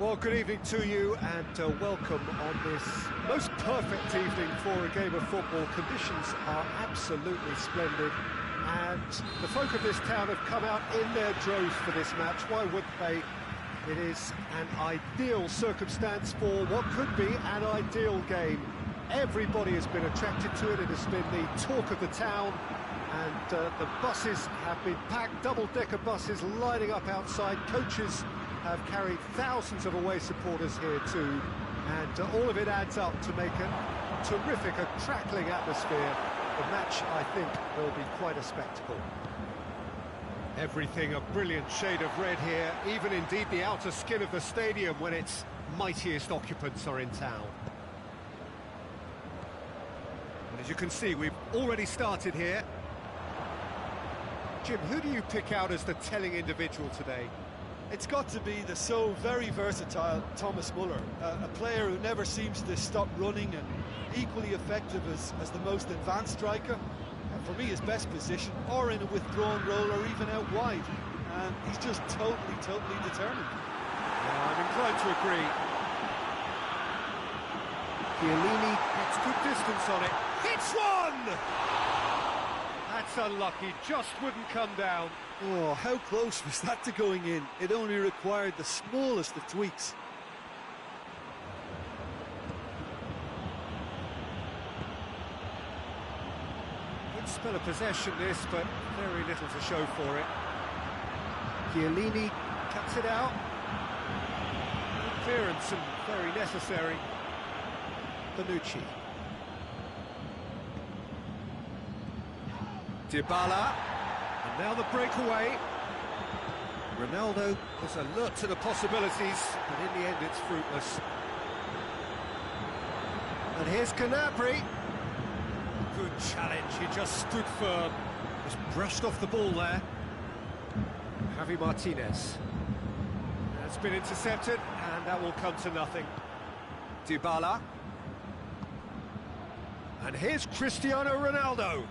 Well, good evening to you and welcome on this most perfect evening for a game of football. Conditions are absolutely splendid and the folk of this town have come out in their droves for this match. Why wouldn't they? It is an ideal circumstance for what could be an ideal game. Everybody has been attracted to it. It has been the talk of the town, and the buses have been packed, double-decker buses lining up outside. Coaches have carried thousands of away supporters here too, and all of it adds up to make a terrific, a crackling atmosphere. The match, I think, will be quite a spectacle. Everything a brilliant shade of red here, even indeed the outer skin of the stadium when its mightiest occupants are in town. And as you can see, we've already started here. Jim, who do you pick out as the telling individual today? It's got to be the so very versatile Thomas Muller, a player who never seems to stop running and equally effective as the most advanced striker. For me, his best position, or in a withdrawn role, or even out wide. And he's just totally determined. Yeah, I'm inclined to agree. Chiellini gets good distance on it. Hits one! That's unlucky, just wouldn't come down. Oh, how close was that to going in? It only required the smallest of tweaks. Good spell of possession this, but very little to show for it. Chiellini cuts it out. Clearance and very necessary. Bonucci. Dybala. And now the breakaway. Ronaldo was alert to the possibilities, but in the end it's fruitless. And here's Gnabry. Good challenge, he just stood firm. Just brushed off the ball there. Javi Martinez. That's been intercepted, and that will come to nothing. Dybala. And here's Cristiano Ronaldo.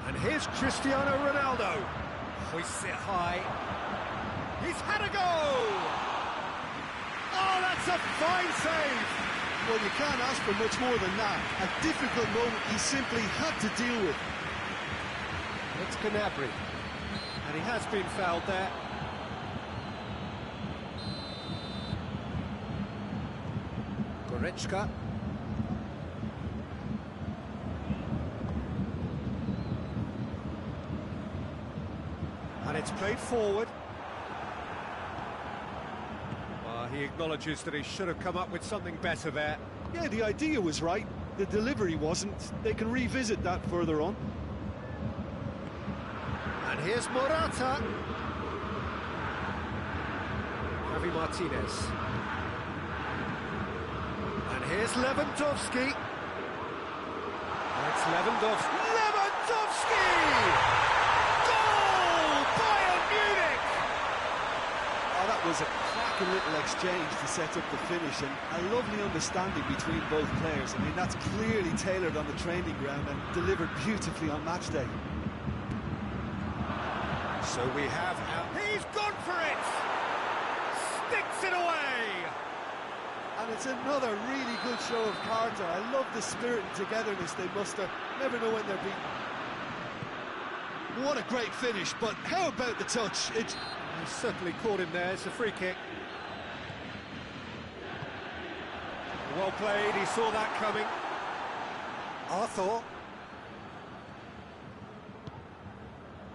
And here's Cristiano Ronaldo. Hoists it high. He's had a go! Oh, that's a fine save! Well, you can't ask for much more than that. A difficult moment he simply had to deal with. It's Gnabry. And he has been fouled there. Goretzka. And it's played forward. He acknowledges that he should have come up with something better there. Yeah, the idea was right. The delivery wasn't. They can revisit that further on. And here's Morata. Javi Martinez. And here's Lewandowski. That's Lewandowski. Lewandowski! That was a cracking little exchange to set up the finish, and a lovely understanding between both players. I mean, that's clearly tailored on the training ground and delivered beautifully on match day. So we have he's gone for it! Sticks it away! And it's another really good show of character. I love the spirit and togetherness they muster. Never know when they're beaten. What a great finish, but how about the touch? He certainly caught him there. It's a free kick. Well played, he saw that coming. Arthur.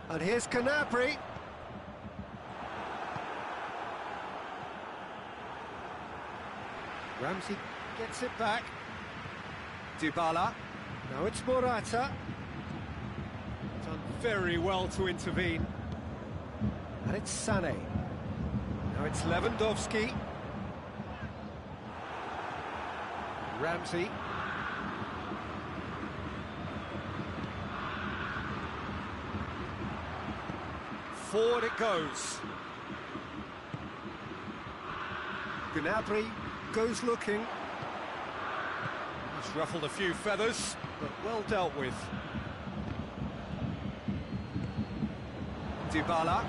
And here's Gnabry. Ramsey gets it back. Dybala. Now it's Morata. Done very well to intervene. And it's Sané. Now it's Lewandowski. Ramsey. Forward it goes. Gnabry goes looking. He's ruffled a few feathers, but well dealt with. Dybala.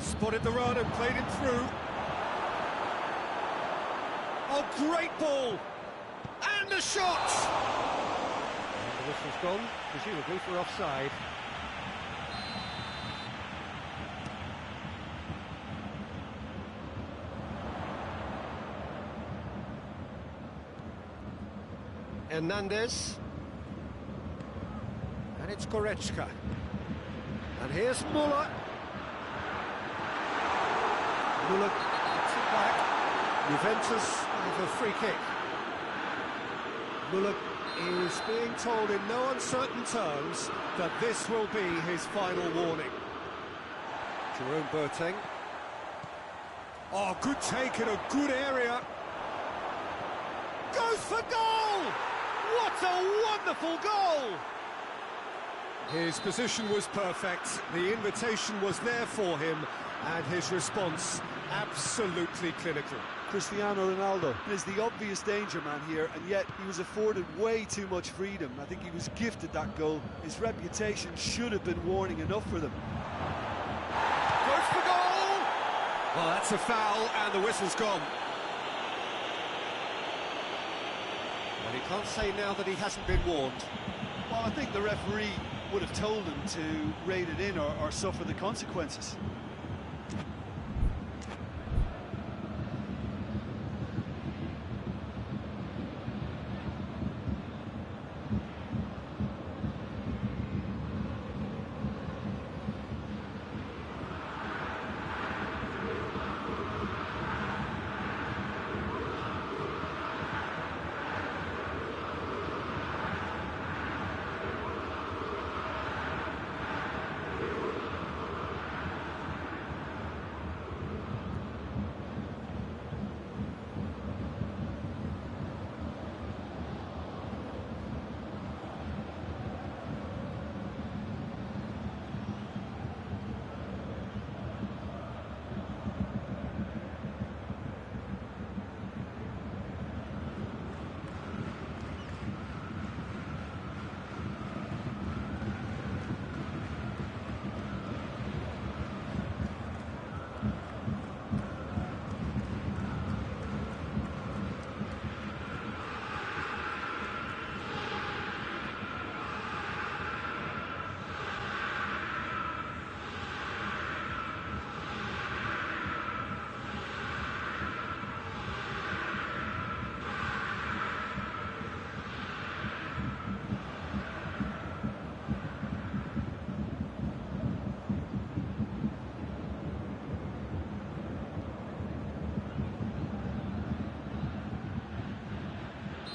He spotted the run and played him through. Oh, great ball! And the shot! And the whistle's gone, presumably for offside. Hernandez. And it's Goretzka. And here's Muller. Muller gets it back. Juventus have a free kick. Muller is being told in no uncertain terms that this will be his final warning. Jerome Boateng. Oh, good take in a good area. Goes for goal! What a wonderful goal! His position was perfect, the invitation was there for him, and his response absolutely clinical. Cristiano Ronaldo is the obvious danger man here, and yet he was afforded way too much freedom. I think he was gifted that goal. His reputation should have been warning enough for them. Goes for goal! Well, that's a foul, and the whistle's gone. And he can't say now that he hasn't been warned. Well, I think the referee would have told him to rate it in or suffer the consequences.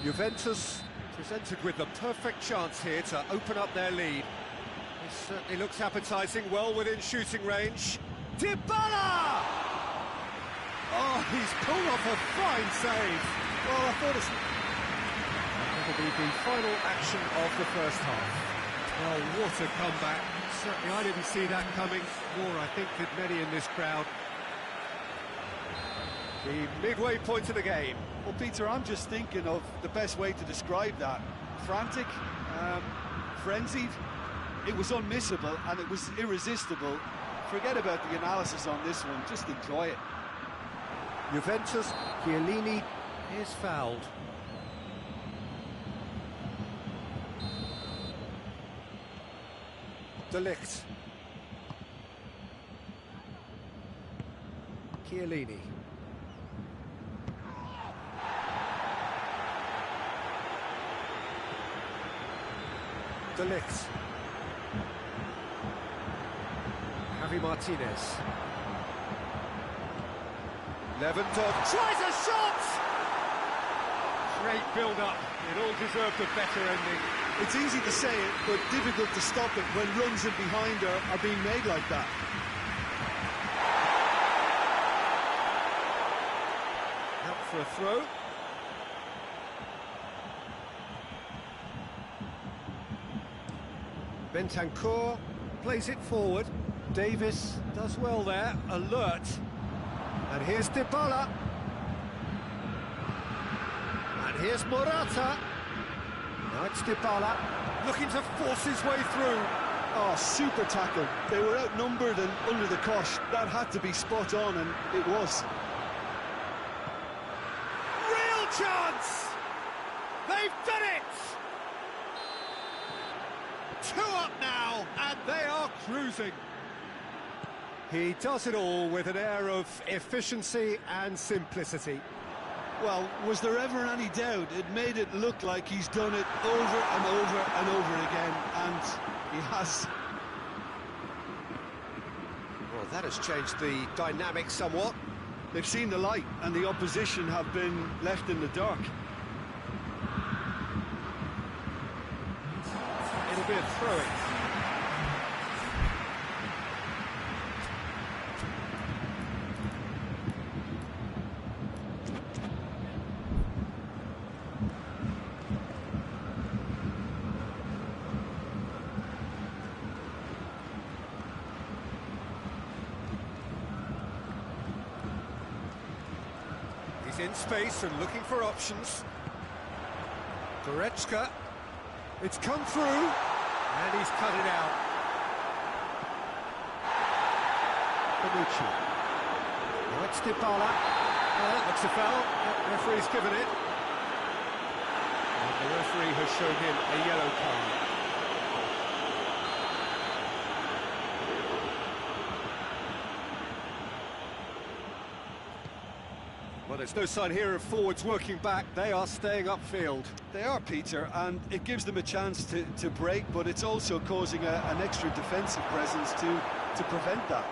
Juventus presented with the perfect chance here to open up their lead. It certainly looks appetising, well within shooting range. Dybala! Oh, he's pulled off a fine save. Well, I thought it'll be the final action of the first half. Well, what a comeback. Certainly I didn't see that coming, nor I think did many in this crowd. The midway point of the game. Well, Peter, I'm just thinking of the best way to describe that. Frantic, frenzied. It was unmissable and it was irresistible. Forget about the analysis on this one, just enjoy it. Juventus, Chiellini is fouled. De Ligt. Chiellini. De Ligt. Javi Martinez. Lewandowski tries a shot! Great build-up. It all deserved a better ending. It's easy to say it, but difficult to stop it when runs in behind are being made like that. Out for a throw. Bentancur plays it forward. Davis does well there, alert. And here's Dybala. And here's Morata. Now it's Dybala, looking to force his way through. Oh, super tackle. They were outnumbered and under the cosh. That had to be spot on, and it was. Real chance! They've done it! 2 up now, and they are cruising. He does it all with an air of efficiency and simplicity. Well, was there ever any doubt? It made it look like he's done it over and over and over again, and he has. Well, that has changed the dynamic somewhat. They've seen the light, and the opposition have been left in the dark. It'll be a throw-in. He's in space and looking for options. Goretzka. It's come through, and he's cut it out. Bonucci. Now it's Dybala. That's a foul. The referee's given it. And the referee has shown him a yellow card. Well, there's no sign here of forwards working back. They are staying upfield. They are, Peter, and it gives them a chance to break, but it's also causing an extra defensive presence to prevent that.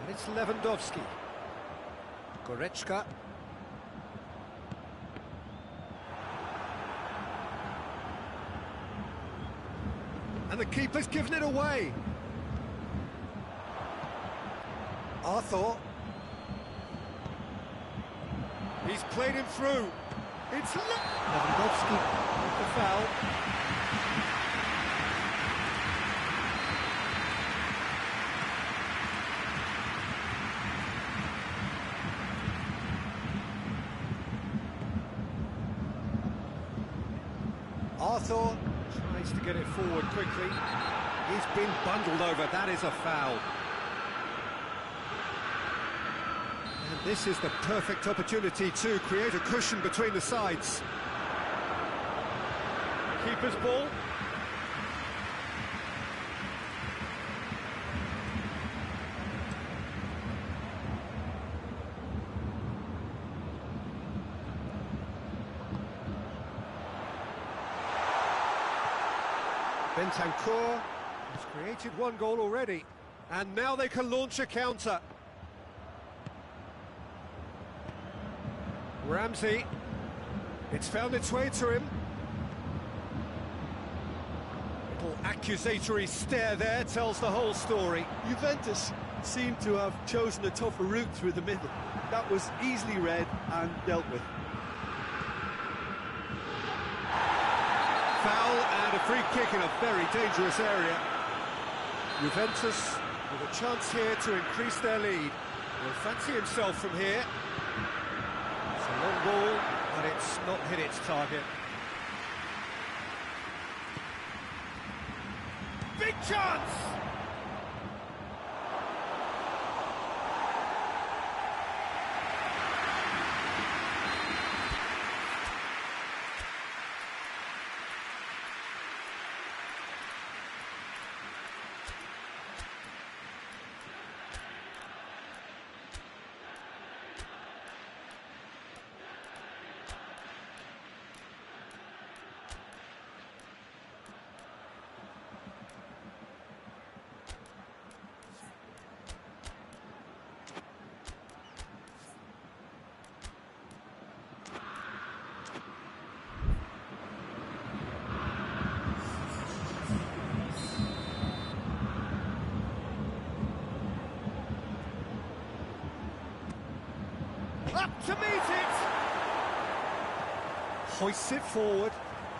And it's Lewandowski. Goretzka. And the keeper's given it away. Arthur. He's played him through. It's Lewandowski with the foul. Arthur tries to get it forward quickly. He's been bundled over. That is a foul. And this is the perfect opportunity to create a cushion between the sides. Keeper's ball. Bentancur has created 1 goal already, and now they can launch a counter. Ramsey, it's found its way to him. Little accusatory stare there tells the whole story. Juventus seem to have chosen a tougher route through the middle. That was easily read and dealt with. Foul and a free kick in a very dangerous area. Juventus with a chance here to increase their lead. Will fancy himself from here. It's a long ball, but it's not hit its target. Big chance! Up to meet it! Hoists it forward.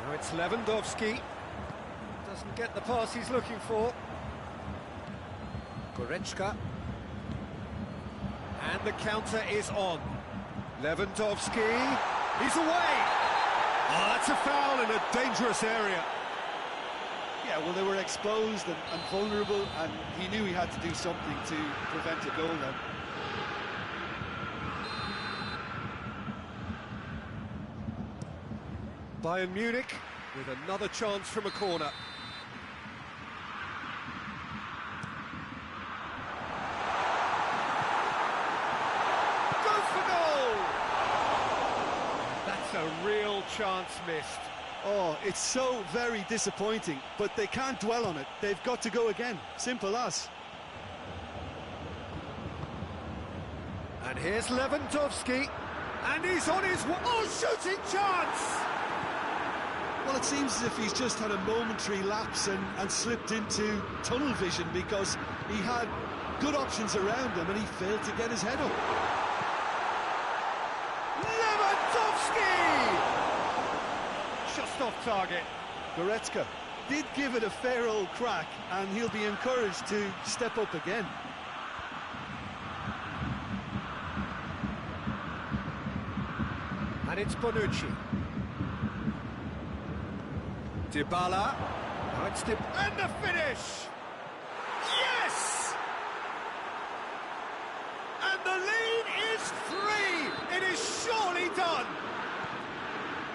Now it's Lewandowski. Doesn't get the pass he's looking for. Goretzka. And the counter is on. Lewandowski. He's away! Oh, that's a foul in a dangerous area. Yeah, well, they were exposed and vulnerable, and he knew he had to do something to prevent a goal then. Bayern Munich with another chance from a corner. Goes for goal! That's a real chance missed. Oh, it's so very disappointing, but they can't dwell on it. They've got to go again. Simple as. And here's Lewandowski, and he's on his... shooting chance! Well, it seems as if he's just had a momentary lapse and slipped into tunnel vision, because he had good options around him and he failed to get his head up. Lewandowski! Just off target. Goretzka did give it a fair old crack, and he'll be encouraged to step up again. And it's Bonucci. Dybala. Now it's and the finish! Yes! And the lead is 3! It is surely done!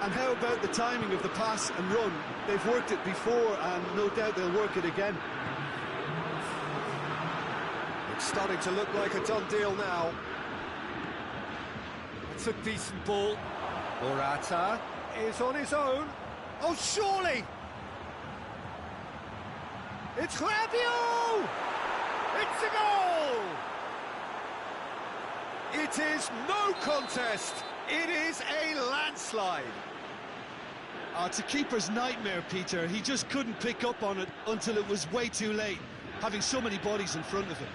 And how about the timing of the pass and run? They've worked it before, and no doubt they'll work it again. It's starting to look like a done deal now. It's a decent ball. Morata is on his own. Oh, surely! It's Rabiot! It's a goal! It is no contest. It is a landslide. It's a keeper's nightmare, Peter. He just couldn't pick up on it until it was way too late, having so many bodies in front of him.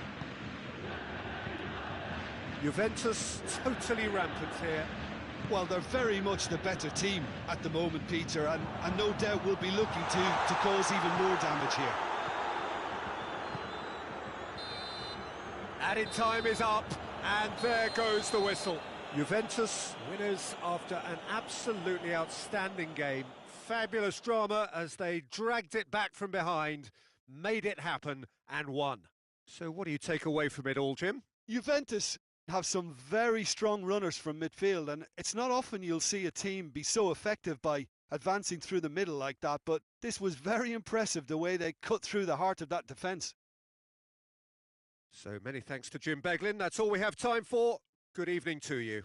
Juventus totally rampant here. Well, they're very much the better team at the moment, Peter, and no doubt will be looking to cause even more damage here. Added time is up, and there goes the whistle. Juventus winners after an absolutely outstanding game. Fabulous drama as they dragged it back from behind, made it happen, and won. So what do you take away from it all, Jim? Juventus have some very strong runners from midfield, and it's not often you'll see a team be so effective by advancing through the middle like that, but this was very impressive, the way they cut through the heart of that defence. So many thanks to Jim Beglin. That's all we have time for. Good evening to you.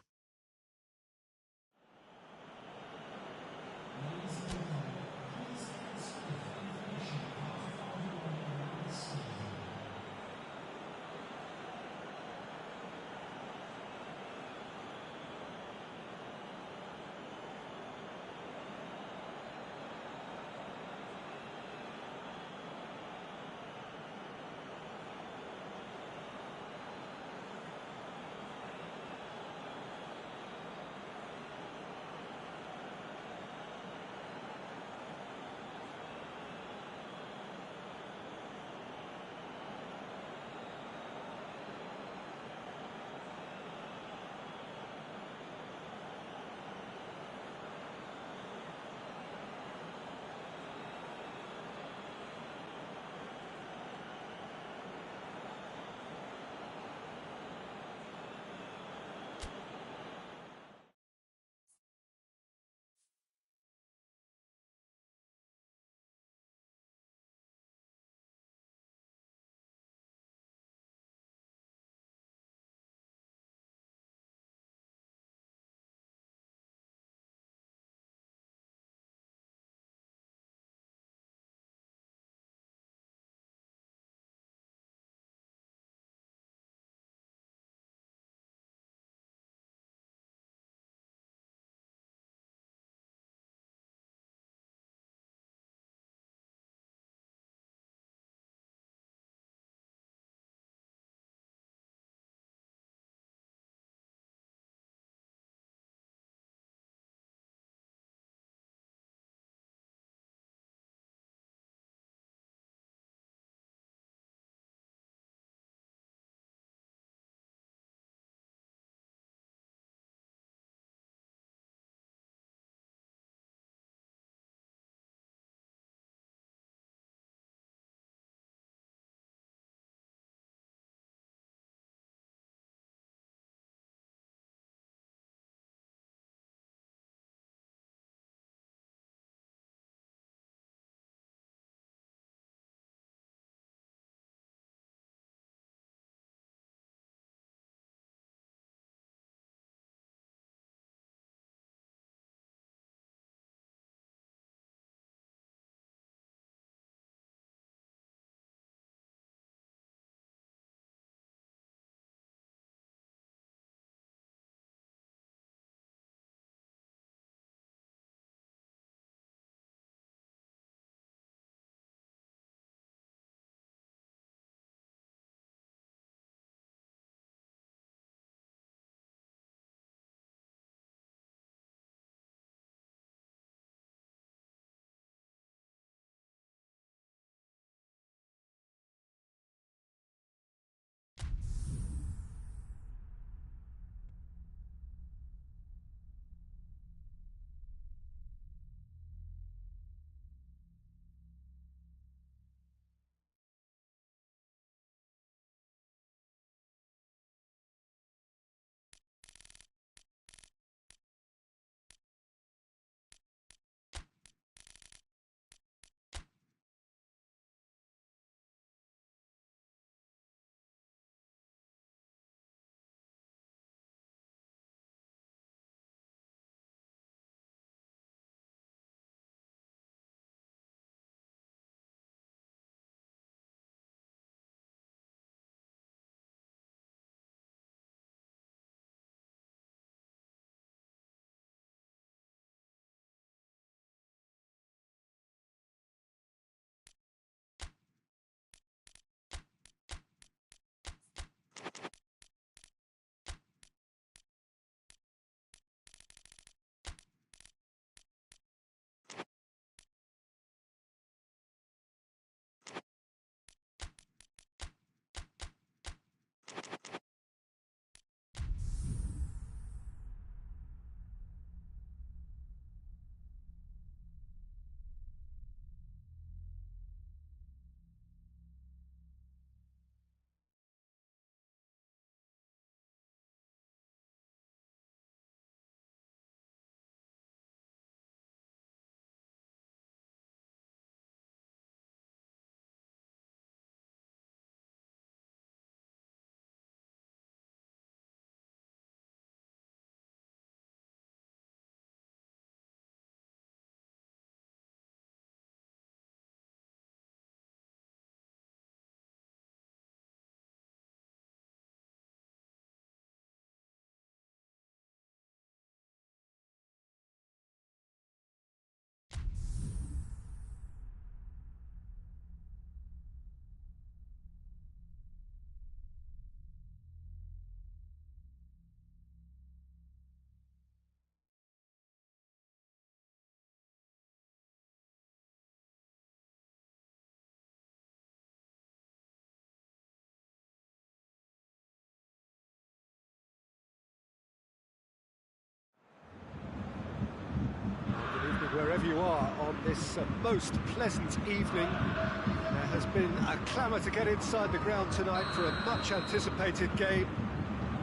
wherever you are on this most pleasant evening. There has been a clamour to get inside the ground tonight for a much-anticipated game.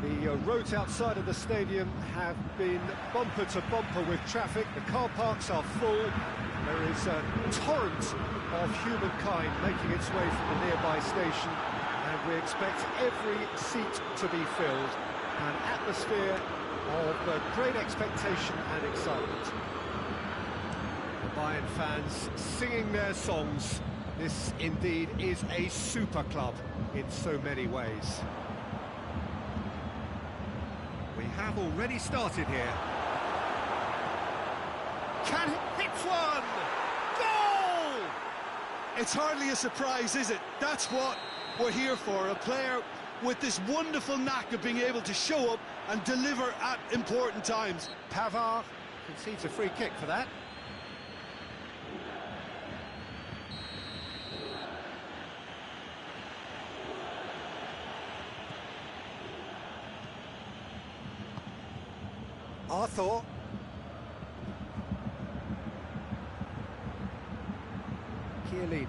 The roads outside of the stadium have been bumper to bumper with traffic. The car parks are full. There is a torrent of humankind making its way from the nearby station, and we expect every seat to be filled. An atmosphere of great expectation and excitement. The Bayern fans singing their songs. This indeed is a super club in so many ways. We have already started here. Can hit one! Goal! It's hardly a surprise, is it? That's what we're here for, a player with this wonderful knack of being able to show up and deliver at important times. Pavard concedes a free kick for that. Arthur. Chiellini.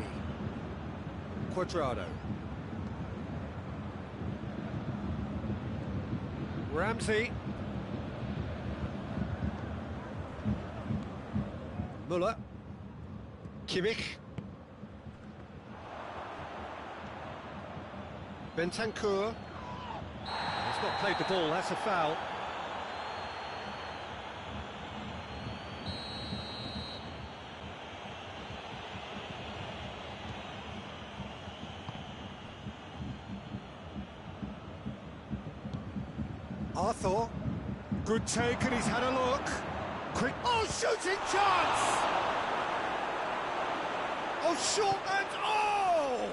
Quadrado. Ramsey. Müller. Kimmich. Bentancur. He's not played the ball, that's a foul. Arthur, good take, and he's had a look. Quick, oh, shooting chance! Oh, short and oh!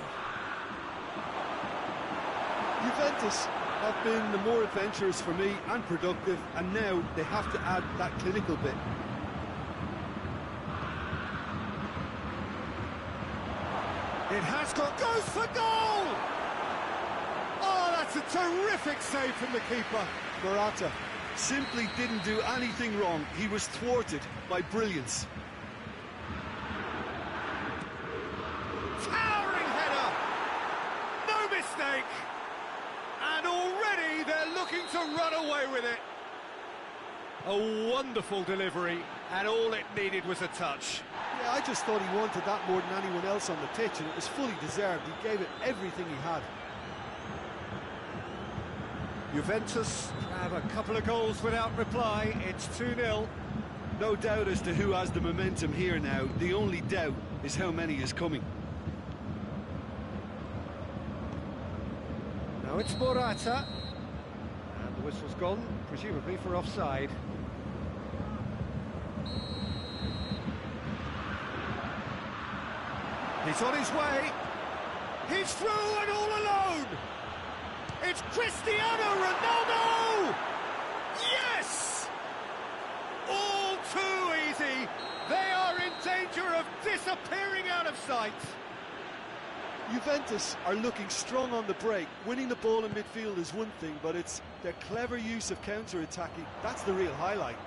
Juventus have been the more adventurous for me and productive, and now they have to add that clinical bit. It has goes for goal! Oh, that's a terrific save from the keeper. Morata simply didn't do anything wrong. He was thwarted by brilliance. Towering header! No mistake! And already they're looking to run away with it. A wonderful delivery, and all it needed was a touch. Yeah, I just thought he wanted that more than anyone else on the pitch, and it was fully deserved. He gave it everything he had. Juventus have a couple of goals without reply. It's 2-0. No doubt as to who has the momentum here now. The only doubt is how many is coming. Now it's Morata. And the whistle's gone, presumably for offside. He's on his way. He's through and all alone. It's Cristiano Ronaldo! Yes! All too easy. They are in danger of disappearing out of sight. Juventus are looking strong on the break. Winning the ball in midfield is one thing, but it's their clever use of counter-attacking. That's the real highlight.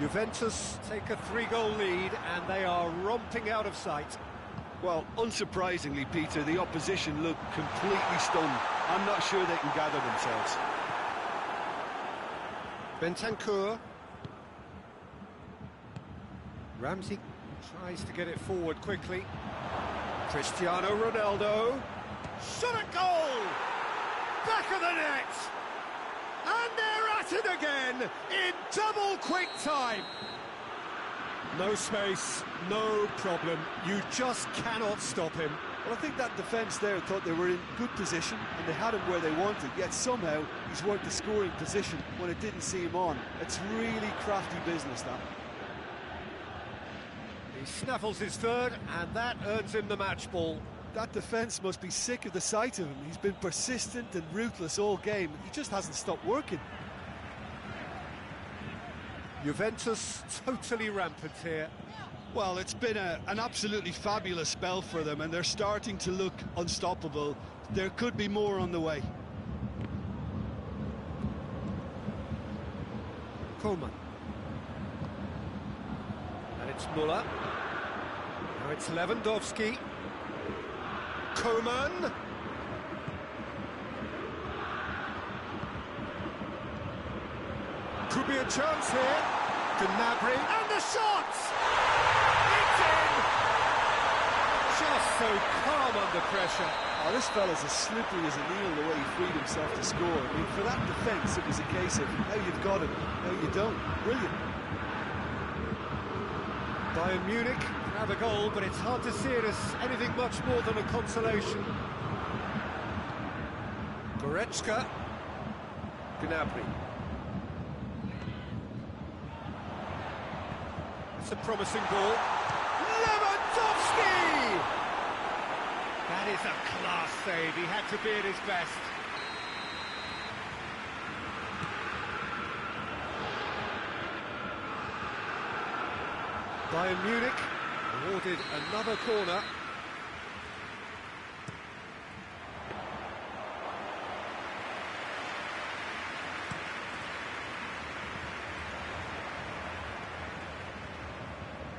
Juventus take a 3-goal lead, and they are romping out of sight. Well, unsurprisingly, Peter, the opposition look completely stunned. I'm not sure they can gather themselves. Bentancur. Ramsey tries to get it forward quickly. Cristiano Ronaldo. Shot at goal! Back of the net! And they're at it again in double quick time. No space, no problem. You just cannot stop him. Well, I think that defence there thought they were in good position and they had him where they wanted, yet somehow he's worked the scoring position when it didn't see him on. It's really crafty business, that. He snaffles his third, and that earns him the match ball. That defence must be sick of the sight of him. He's been persistent and ruthless all game. He just hasn't stopped working. Juventus totally rampant here. Well, it's been an absolutely fabulous spell for them, and they're starting to look unstoppable. There could be more on the way. Coleman. it's Muller. Now it's Lewandowski. Koeman. Could be a chance here. Gnabry. And the shot! It's in! Just so calm under pressure. Oh, this fella's as slippery as a needle the way he freed himself to score. I mean, for that defence, it was a case of now you've got it, now you don't. Brilliant. Bayern Munich have a goal, but it's hard to see it as anything much more than a consolation. Goretzka. Gnabry. It's a promising ball. Lewandowski! That is a class save. He had to be at his best. Bayern Munich awarded another corner.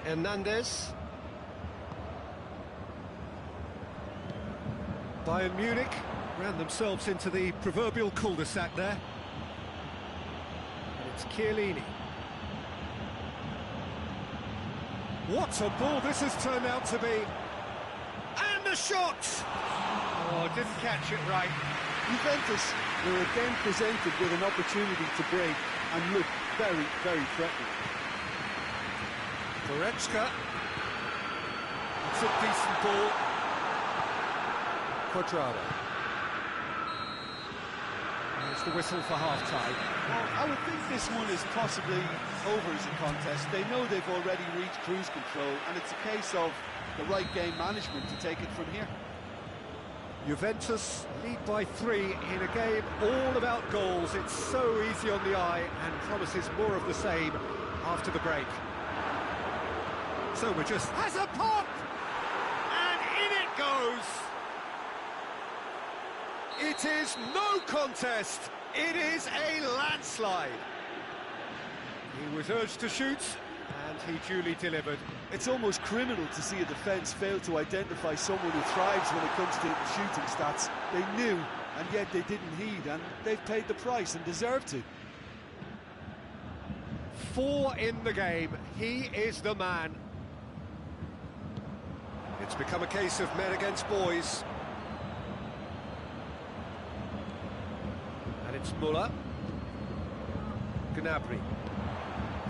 Hernandez. Bayern Munich ran themselves into the proverbial cul-de-sac there. And it's Chiellini. What a ball this has turned out to be. And the shot! Oh, didn't catch it right. Juventus were again presented with an opportunity to break and look very, very threatening. Goretzka. It's a decent ball. Quadrado. There's the whistle for half-time. Well, I would think this one is possibly over as a contest. They know they've already reached cruise control, and it's a case of the right game management to take it from here. Juventus lead by 3 in a game all about goals. It's so easy on the eye and promises more of the same after the break. So we're just... has a pop! And in it goes! It is no contest. It is a landslide. He was urged to shoot, and he duly delivered. It's almost criminal to see a defence fail to identify someone who thrives when it comes to shooting stats. They knew, and yet they didn't heed, and they've paid the price and deserve to. 4 in the game. He is the man. It's become a case of men against boys. And it's Muller. Gnabry.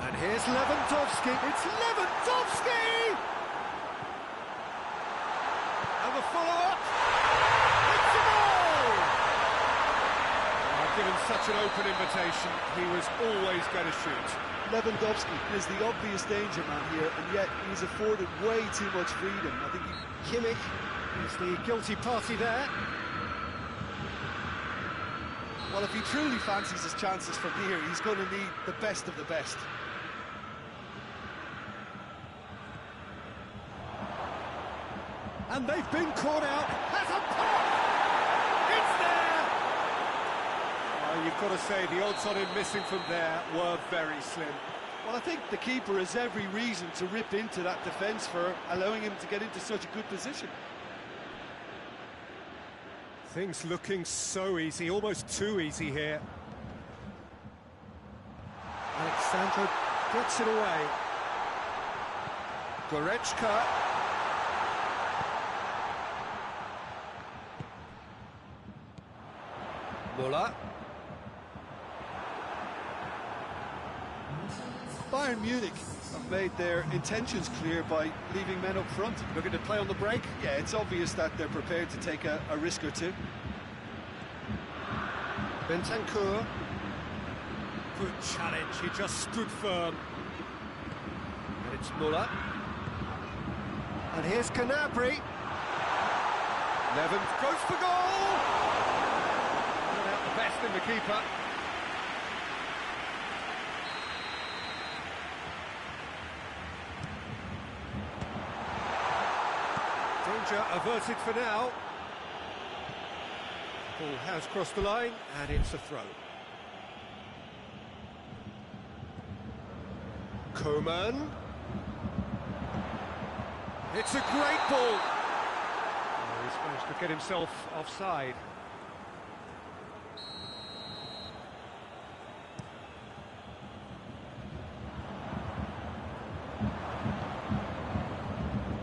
And here's Lewandowski. It's Lewandowski! And the follow-up. It's a goal! Given such an open invitation, he was always going to shoot. Lewandowski is the obvious danger man here, and yet he's afforded way too much freedom. I think Kimmich is the guilty party there. Well, if he truly fancies his chances from here, he's going to need the best of the best. And they've been caught out. Has a pop! It's there! You've got to say the odds on him missing from there were very slim. Well, I think the keeper has every reason to rip into that defence for allowing him to get into such a good position. Things looking so easy, almost too easy here. Alexandro gets it away. Goretzka. Muller. Bayern Munich have made their intentions clear by leaving men up front. Looking to play on the break? Yeah, it's obvious that they're prepared to take a risk or two. Bentancur. Good challenge, he just stood firm. And it's Muller. And here's Gnabry. Levin goes for goal! Not out the best in the keeper. Danger averted for now. Ball has crossed the line, and it's a throw. Koeman. It's a great ball. Oh, he's managed to get himself offside.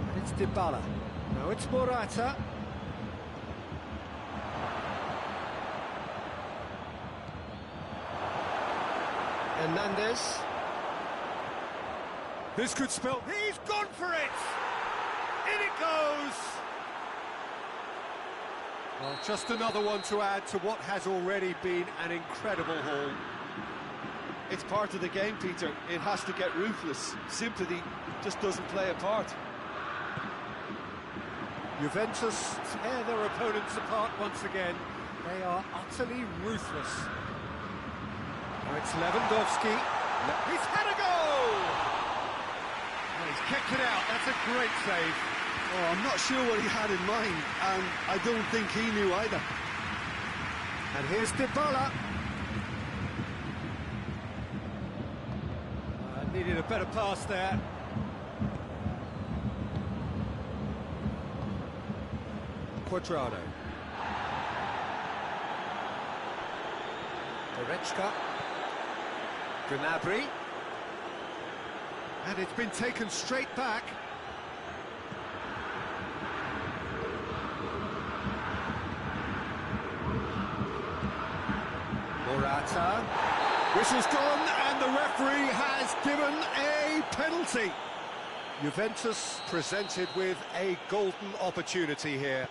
And it's Dybala. No, it's Morata. Hernandez. This could spell... He's gone for it! In it goes! Well, just another one to add to what has already been an incredible haul. It's part of the game, Peter. It has to get ruthless. Sympathy just doesn't play a part. Juventus tear their opponents apart once again. They are utterly ruthless. Now it's Lewandowski. He's had a goal! Well, he's kicked it out. That's a great save. Oh, I'm not sure what he had in mind, and I don't think he knew either. And here's Dybala. Needed a better pass there. Quadrado. Goretzka. Gnabry. And it's been taken straight back. Morata. Whistle's gone, and the referee has given a penalty. Juventus presented with a golden opportunity here.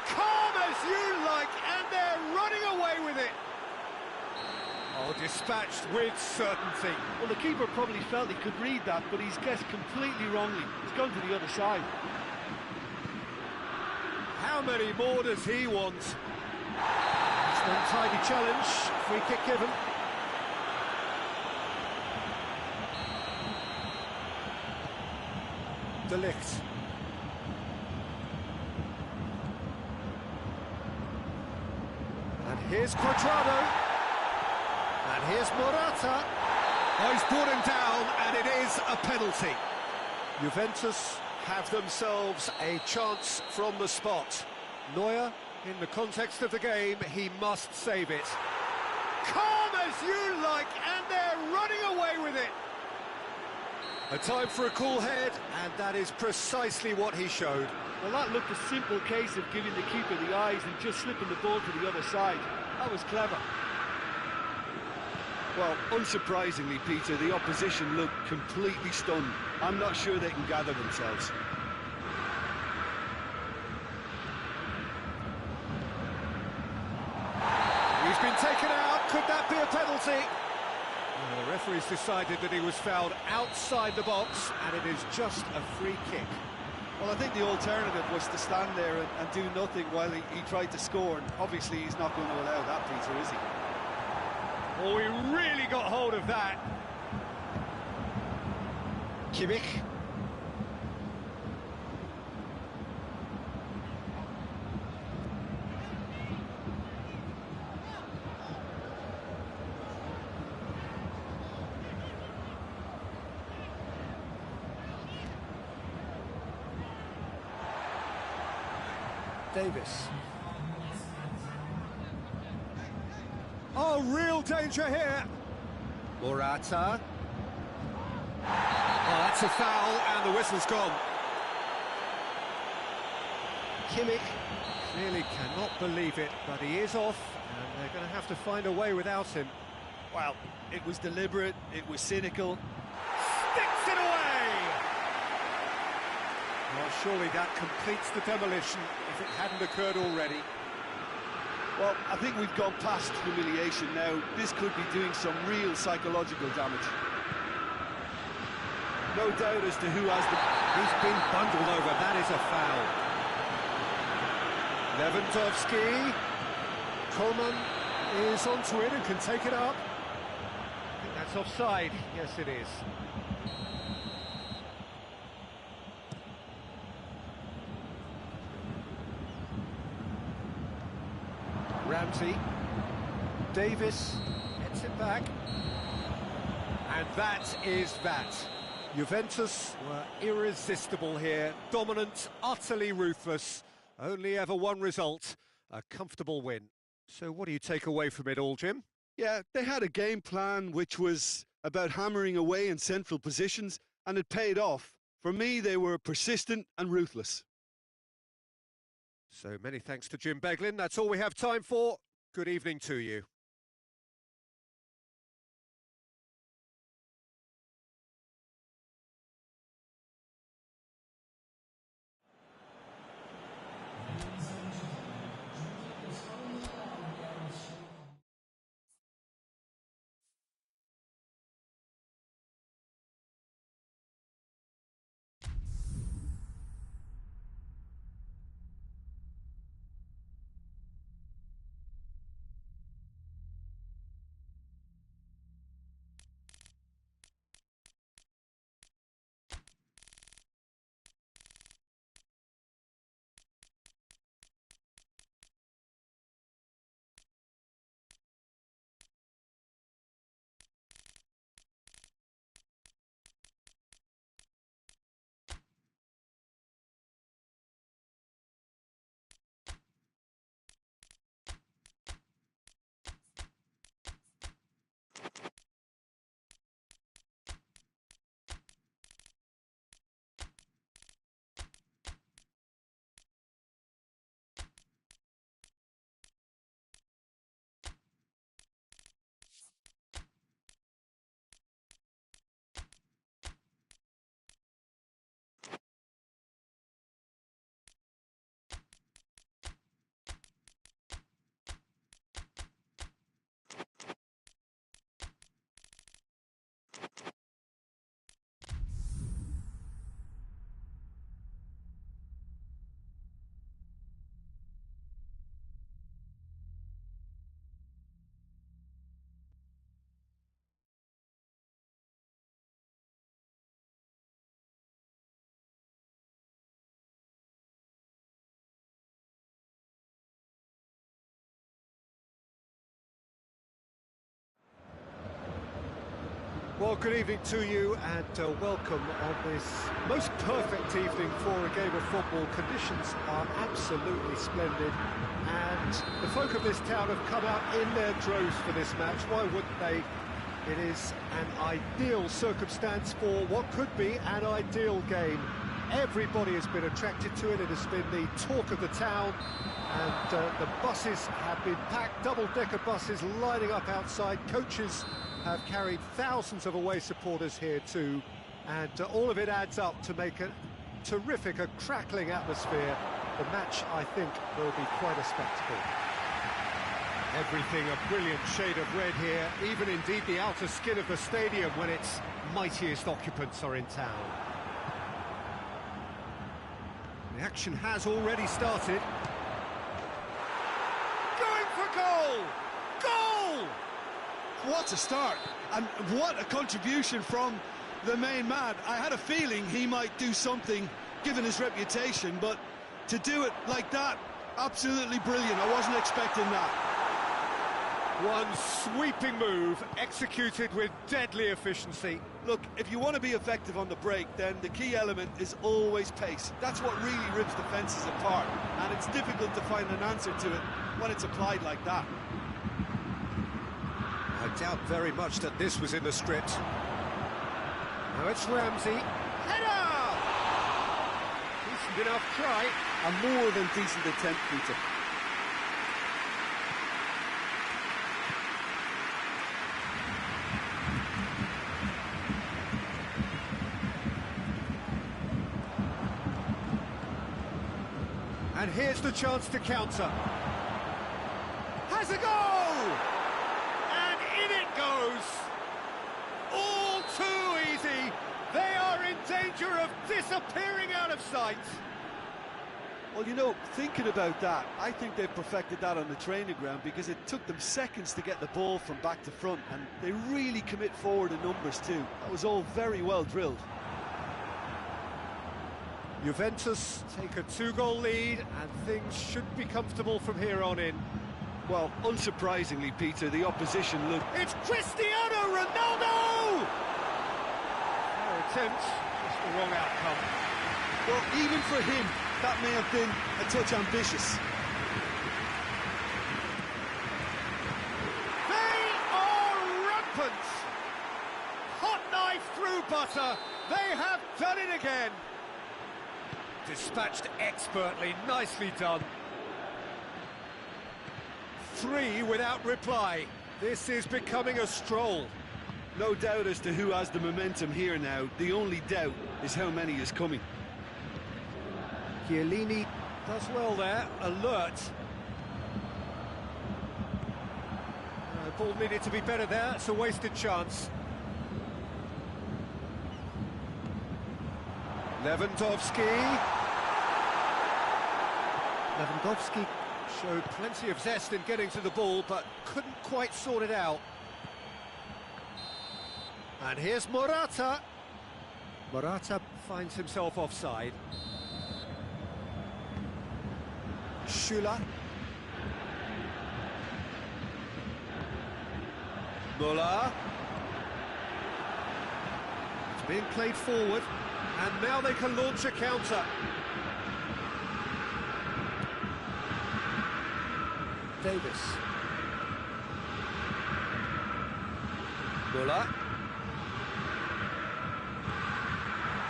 Calm as you like, and they're running away with it. Oh, dispatched with certainty. Well, the keeper probably felt he could read that, but he's guessed completely wrongly. He's gone to the other side. How many more does he want? It's an untidy challenge. Free kick given. De Ligt. And here's Quadrado. And here's Morata. Oh, he's brought him down, and it is a penalty. Juventus have themselves a chance from the spot. Neuer, in the context of the game, he must save it. Calm as you like, and they're running away with it. A time for a cool head, and that is precisely what he showed. Well, that looked a simple case of giving the keeper the eyes and just slipping the ball to the other side. That was clever. Well, unsurprisingly, Peter, the opposition looked completely stunned. I'm not sure they can gather themselves. He's been taken out. Could that be a penalty? The referee's decided that he was fouled outside the box, and it is just a free kick. Well, I think the alternative was to stand there and do nothing while he tried to score, and obviously he's not going to allow that, Peter, is he? Oh, he really got hold of that. Kimmich. Davis. Oh, real danger here. Morata. Oh, that's a foul, and the whistle's gone. Kimmich clearly cannot believe it, but he is off, and they're going to have to find a way without him. Well, it was deliberate, it was cynical. Sticks it away! Well, surely that completes the demolition if it hadn't occurred already. Well, I think we've gone past humiliation now. This could be doing some real psychological damage. No doubt as to who has the... He's been bundled over. That is a foul. Lewandowski. Coleman is onto it and can take it up. I think that's offside. Yes, it is. Ramsey. Davis gets it back. And that is that. Juventus were irresistible here, dominant, utterly ruthless. Only ever one result, a comfortable win. So what do you take away from it all, Jim? Yeah, they had a game plan which was about hammering away in central positions, and it paid off. For me, they were persistent and ruthless. So many thanks to Jim Beglin. That's all we have time for. Good evening to you. Well, good evening to you and welcome on this most perfect evening for a game of football. Conditions are absolutely splendid and the folk of this town have come out in their droves for this match. Why wouldn't they? It is an ideal circumstance for what could be an ideal game. Everybody has been attracted to it. It has been the talk of the town and the buses have been packed, double-decker buses lining up outside. Coaches have carried thousands of away supporters here too, and all of it adds up to make a terrific, a crackling atmosphere. The match, I think, will be quite a spectacle. Everything a brilliant shade of red here, even indeed the outer skin of the stadium when its mightiest occupants are in town. The action has already started. Going for goal! Goal! What a start, and what a contribution from the main man. I had a feeling he might do something, given his reputation, but to do it like that, absolutely brilliant. I wasn't expecting that. One sweeping move, executed with deadly efficiency. Look, if you want to be effective on the break, then the key element is always pace. That's what really rips defences apart, and it's difficult to find an answer to it when it's applied like that. I doubt very much that this was in the script. Now it's Ramsey. Header! Decent enough try. A more than decent attempt, Peter. And here's the chance to counter. Has a goal! And in it goes! All too easy! They are in danger of disappearing out of sight! Well, you know, thinking about that, I think they've perfected that on the training ground because it took them seconds to get the ball from back to front, and they really commit forward in numbers too. That was all very well drilled. Juventus take a 2-goal lead and things should be comfortable from here on in. Well, unsurprisingly, Peter, the opposition look... It's Cristiano Ronaldo! Oh, it's attempt, just the wrong outcome. Well, even for him, that may have been a touch ambitious. They are rampant! Hot knife through butter, they have done it again! Dispatched expertly, nicely done. 3 without reply. This is becoming a stroll. No doubt as to who has the momentum here now. The only doubt is how many is coming. Chiellini does well there, alert. Ball needed to be better there, it's a wasted chance. Lewandowski showed plenty of zest in getting to the ball, but couldn't quite sort it out. And here's Morata. Morata finds himself offside. Schüller. Müller. It's being played forward, and now they can launch a counter. Davis. Müller.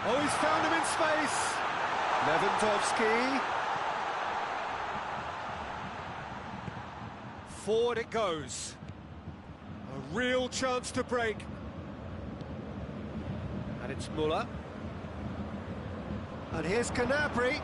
Oh, he's found him in space. Lewandowski. Forward it goes. A real chance to break. And it's Müller. And here's Gnabry.